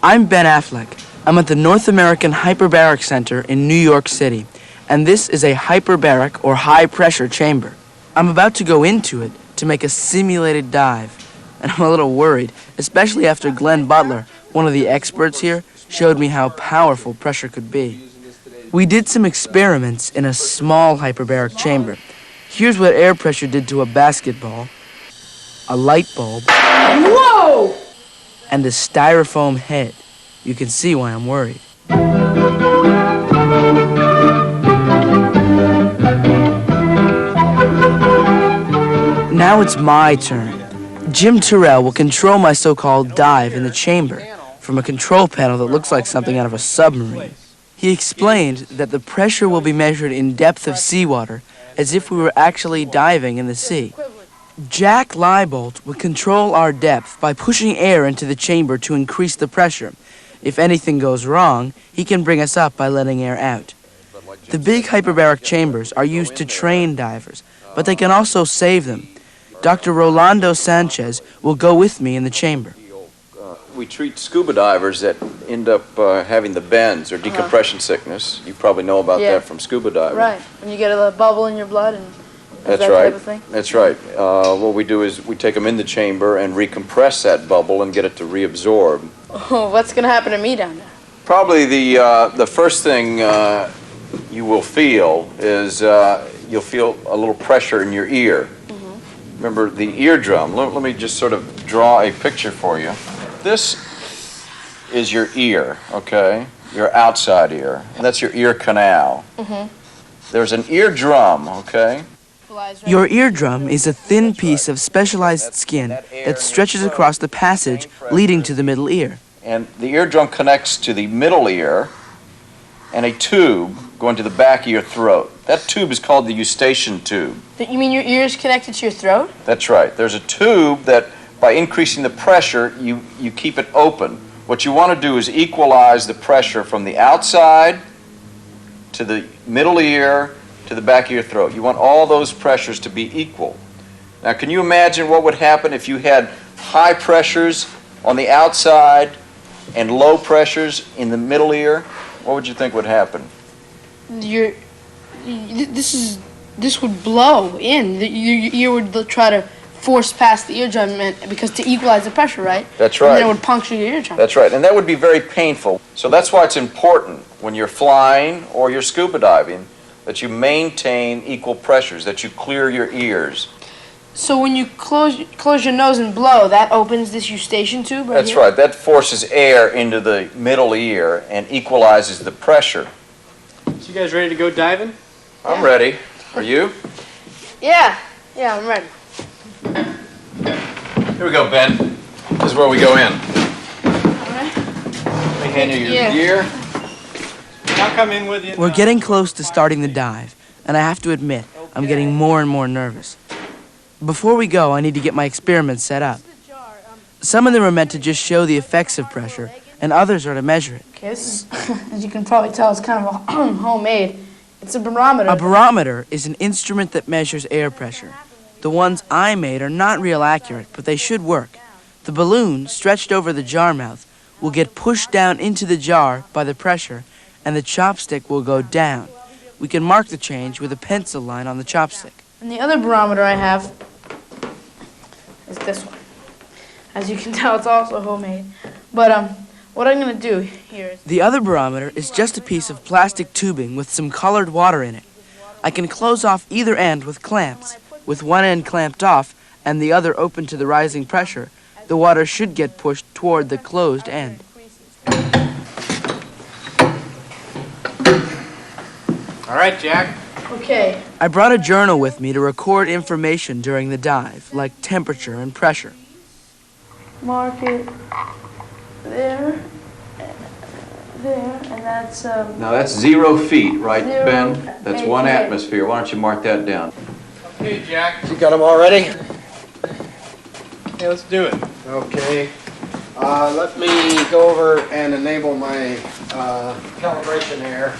I'm Ben Affleck. I'm at the North American Hyperbaric Center in New York City, and this is a hyperbaric or high-pressure chamber. I'm about to go into it to make a simulated dive, and I'm a little worried, especially after Glenn Butler, one of the experts here, showed me how powerful pressure could be. We did some experiments in a small hyperbaric chamber. Here's what air pressure did to a basketball, a light bulb, whoa! And a styrofoam head. You can see why I'm worried. Now it's my turn. Jim Terrell will control my so-called dive in the chamber from a control panel that looks like something out of a submarine. He explained that the pressure will be measured in depth of seawater as if we were actually diving in the sea. Jack Leibold will control our depth by pushing air into the chamber to increase the pressure. If anything goes wrong, he can bring us up by letting air out. The big hyperbaric chambers are used to train divers, but they can also save them. Dr. Rolando Sanchez will go with me in the chamber. We treat scuba divers that end up having the bends or decompression sickness. You probably know about that from scuba diving. Right, when you get a bubble in your blood and that's that right. type of thing. That's right. What we do is we take them in the chamber and recompress that bubble and get it to reabsorb. Oh, what's going to happen to me down there? Probably the first thing you will feel is you'll feel a little pressure in your ear. Remember the eardrum. Let me just sort of draw a picture for you. This is your ear, okay? Your outside ear. And that's your ear canal. There's an eardrum, okay? Your eardrum is a thin piece of specialized skin that stretches across the passage leading to the middle ear. And the eardrum connects to the middle ear and a tube going to the back of your throat. That tube is called the eustachian tube. You mean your ear is connected to your throat? That's right. There's a tube that, by increasing the pressure, you keep it open. What you want to do is equalize the pressure from the outside to the middle ear to the back of your throat. You want all those pressures to be equal. Now, can you imagine what would happen if you had high pressures on the outside and low pressures in the middle ear? What would you think would happen? This would blow in. Your ear would try to force past the eardrum because to equalize the pressure, right? That's right. And then it would puncture your eardrum. That's right, and that would be very painful. So that's why it's important when you're flying or you're scuba diving that you maintain equal pressures, that you clear your ears. So when you close your nose and blow, that opens this eustachian tube right That's here? right. That forces air into the middle ear and equalizes the pressure. So you guys ready to go diving? I'm ready. Are you? Yeah, I'm ready. Here we go, Ben. This is where we go in. All right. Let me hand you your gear. I'll come in with you. We're getting close to starting the dive, and I have to admit, I'm getting more and more nervous. Before we go, I need to get my experiments set up. Some of them are meant to just show the effects of pressure, and others are to measure it. Okay, this is, as you can probably tell, it's kind of a homemade. It's a barometer. A barometer is an instrument that measures air pressure. The ones I made are not real accurate, but they should work. The balloon, stretched over the jar mouth, will get pushed down into the jar by the pressure, and the chopstick will go down. We can mark the change with a pencil line on the chopstick. And the other barometer I have is this one. As you can tell, it's also homemade. But what I'm going to do here is... The other barometer is just a piece of plastic tubing with some colored water in it. I can close off either end with clamps. With one end clamped off and the other open to the rising pressure, the water should get pushed toward the closed end. All right, Jack. Okay. I brought a journal with me to record information during the dive, like temperature and pressure. Mark it there, and that's... Now that's 0 feet, right, 0 Ben? That's 1 8. atmosphere. Why don't you mark that down? Okay, Jack. You got them all ready? Okay, let's do it. Okay. Let me go over and enable my calibration here.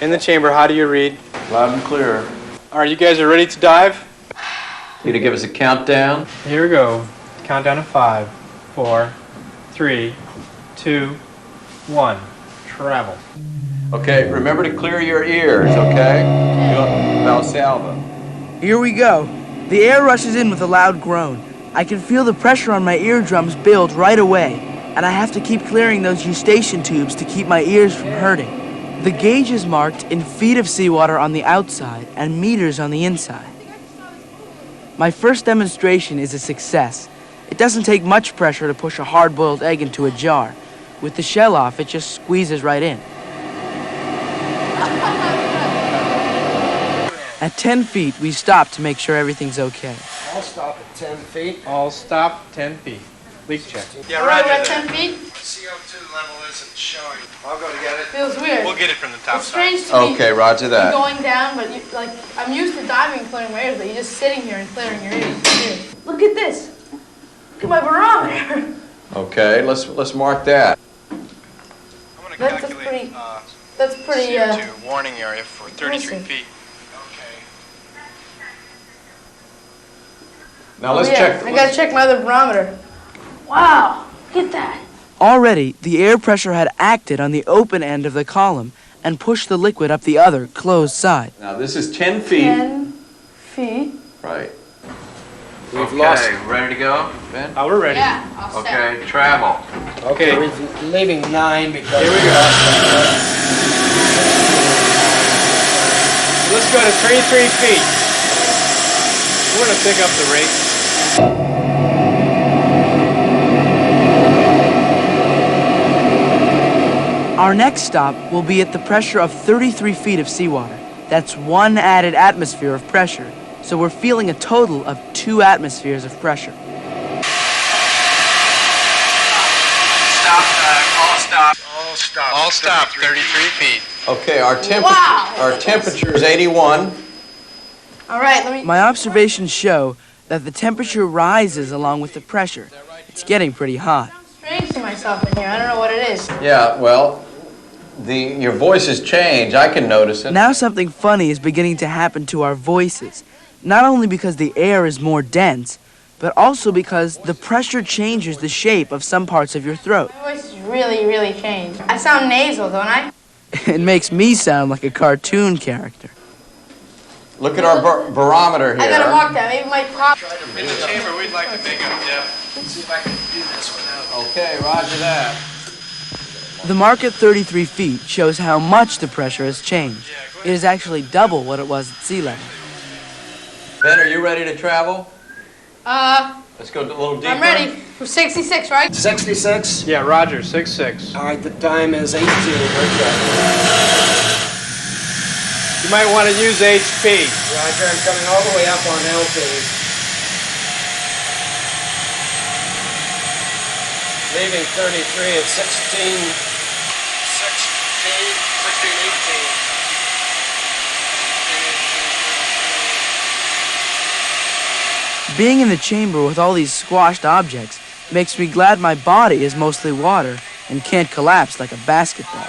In the chamber, how do you read? Loud and clear. All right, you guys are ready to dive? You to give us a countdown? Here we go. Countdown to 5, 4, 3, 2, 1. Travel. Okay, remember to clear your ears, okay? Valsalva. Here we go. The air rushes in with a loud groan. I can feel the pressure on my eardrums build right away, and I have to keep clearing those eustachian tubes to keep my ears from hurting. The gauge is marked in feet of seawater on the outside and meters on the inside. My first demonstration is a success. It doesn't take much pressure to push a hard-boiled egg into a jar. With the shell off, it just squeezes right in. At 10 feet, we stop to make sure everything's okay. I'll stop at 10 feet. All stop 10 feet. Leak check. Yeah, right. We're at 10 feet. CO2 level isn't showing. I'll go to get it. Feels weird. We'll get it from the top It's side. strange to me. Okay, roger that. Going down, but I'm used to diving and clearing my ears, but you're just sitting here and clearing your ears. Look at this. Look at my barometer. Okay, let's mark that. I'm going to That's calculate pretty. CO2 warning area for 33 listen. feet. Now let's yeah, check. I gotta check my other barometer. Wow, look at that. Already, the air pressure had acted on the open end of the column and pushed the liquid up the other, closed side. Now this is 10 feet. 10 feet. Right. We've lost. Ready to go, Ben? We're ready. Yeah, I'll step. Okay, travel. Okay. We're leaving 9 because Here we go. Let's go to 33 feet. We're going to pick up the rate. Our next stop will be at the pressure of 33 feet of seawater. That's 1 added atmosphere of pressure, so we're feeling a total of 2 atmospheres of pressure. All stop 33 feet. Okay, our Wow. temperature is 81. All right, let me. My observations show that the temperature rises along with the pressure. It's getting pretty hot. Strange to myself in here. I don't know what it is. Yeah, well, your voices change. I can notice it. Now something funny is beginning to happen to our voices, not only because the air is more dense, but also because the pressure changes the shape of some parts of your throat. My voice is really changed. I sound nasal, don't I? It makes me sound like a cartoon character. Look at our barometer here. I gotta mark that. Maybe my pop. In the chamber, we'd like to make a depth. see if I can do this without. Okay, roger that. The mark at 33 feet shows how much the pressure has changed. It is actually double what it was at sea level. Ben, are you ready to travel? Let's go a little deeper. I'm ready for 66, right? 66. Yeah, Roger, 6'6". All right, the time is 18. You might want to use HP. Roger, I'm coming all the way up on LP. Leaving 33 at 16, 18. Being in the chamber with all these squashed objects makes me glad my body is mostly water and can't collapse like a basketball.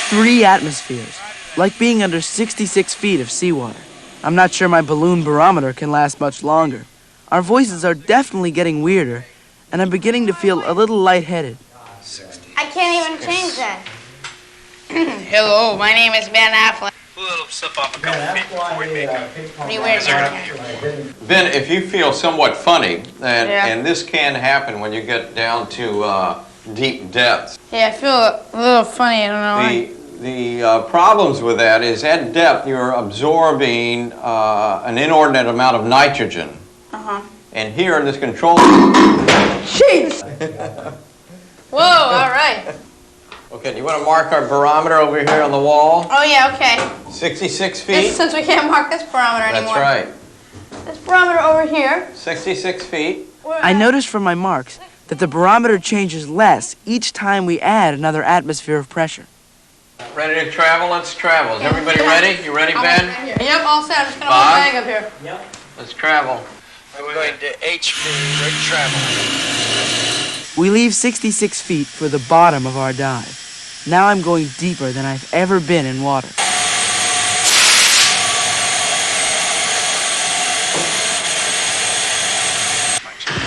3 atmospheres, like being under 66 feet of seawater. I'm not sure my balloon barometer can last much longer. Our voices are definitely getting weirder, and I'm beginning to feel a little lightheaded. I can't even change that. Hello, my name is Ben Affleck. Pull a little stuff off a couple feet before we make a Pretty weird. Ben, if you feel somewhat funny, Yeah. and this can happen when you get down to deep depths. Yeah, I feel a little funny. I don't know why. The problems with that is at depth you're absorbing an inordinate amount of nitrogen. And here in this control... Jeez! Whoa, all right. Okay, do you want to mark our barometer over here on the wall? Oh, yeah, okay. 66 feet? Since we can't mark this barometer anymore. That's right. This barometer over here. 66 feet. I noticed from my marks that the barometer changes less each time we add another atmosphere of pressure. Ready to travel? Let's travel. Is everybody ready? You ready, Ben? Yep, all set. I'm just gonna Bob? hold my bag up here. Let's travel. We're going to HP, we're traveling. We leave 66 feet for the bottom of our dive. Now I'm going deeper than I've ever been in water.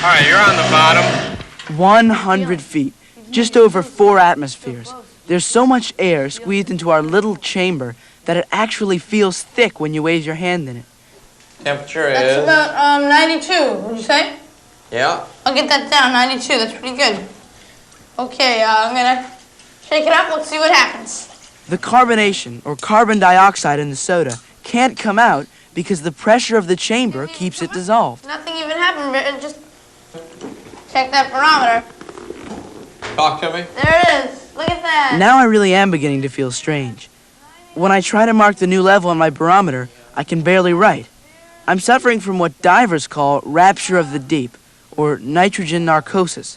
All right, you're on the bottom. 100 feet, just over 4 atmospheres. There's so much air squeezed into our little chamber that it actually feels thick when you wave your hand in it. Temperature That's is? about 92, would you say? Yeah. I'll get that down, 92, that's pretty good. Okay, I'm gonna shake it up, let's see what happens. The carbonation, or carbon dioxide in the soda, can't come out because the pressure of the chamber keeps it dissolved. Nothing even happened, just check that barometer. Talk to me. There it is, look at that. Now I really am beginning to feel strange. When I try to mark the new level on my barometer, I can barely write. I'm suffering from what divers call rapture of the deep, or nitrogen narcosis.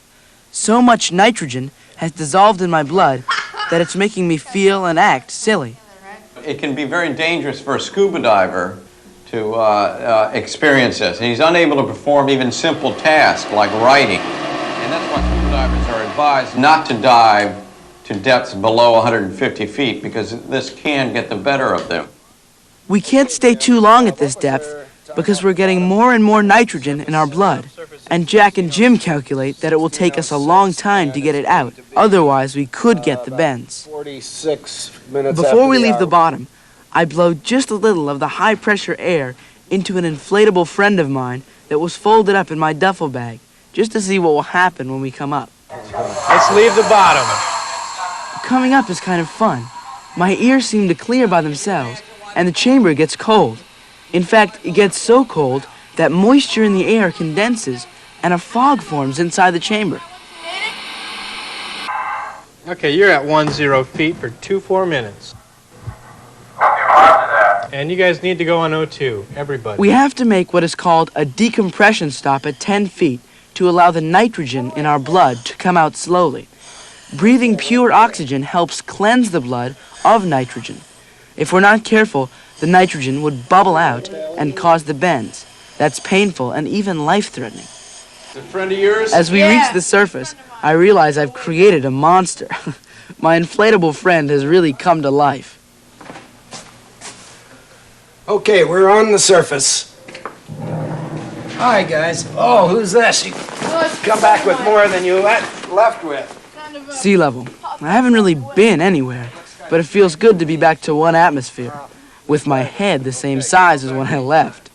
So much nitrogen has dissolved in my blood that it's making me feel and act silly. It can be very dangerous for a scuba diver to experience this. And he's unable to perform even simple tasks like writing. And that's why scuba divers are advised not to dive to depths below 150 feet because this can get the better of them. We can't stay too long at this depth because we're getting more and more nitrogen in our blood. And Jack and Jim calculate that it will take us a long time to get it out. Otherwise, we could get the bends. 46 minutes Before we leave the bottom, I blow just a little of the high-pressure air into an inflatable friend of mine that was folded up in my duffel bag, just to see what will happen when we come up. Let's leave the bottom. Coming up is kind of fun. My ears seem to clear by themselves, and the chamber gets cold. In fact, it gets so cold that moisture in the air condenses and a fog forms inside the chamber. Okay, you're at 10 feet for 24 minutes. And you guys need to go on O2, everybody. We have to make what is called a decompression stop at 10 feet to allow the nitrogen in our blood to come out slowly. Breathing pure oxygen helps cleanse the blood of nitrogen. If we're not careful, the nitrogen would bubble out and cause the bends. That's painful and even life-threatening. A friend of yours? As we reach the surface, I realize I've created a monster. My inflatable friend has really come to life. Okay, we're on the surface. Hi, guys. Oh, who's this? You come back with more than you left with. Sea level. I haven't really been anywhere, but it feels good to be back to 1 atmosphere, with my head the same size as when I left.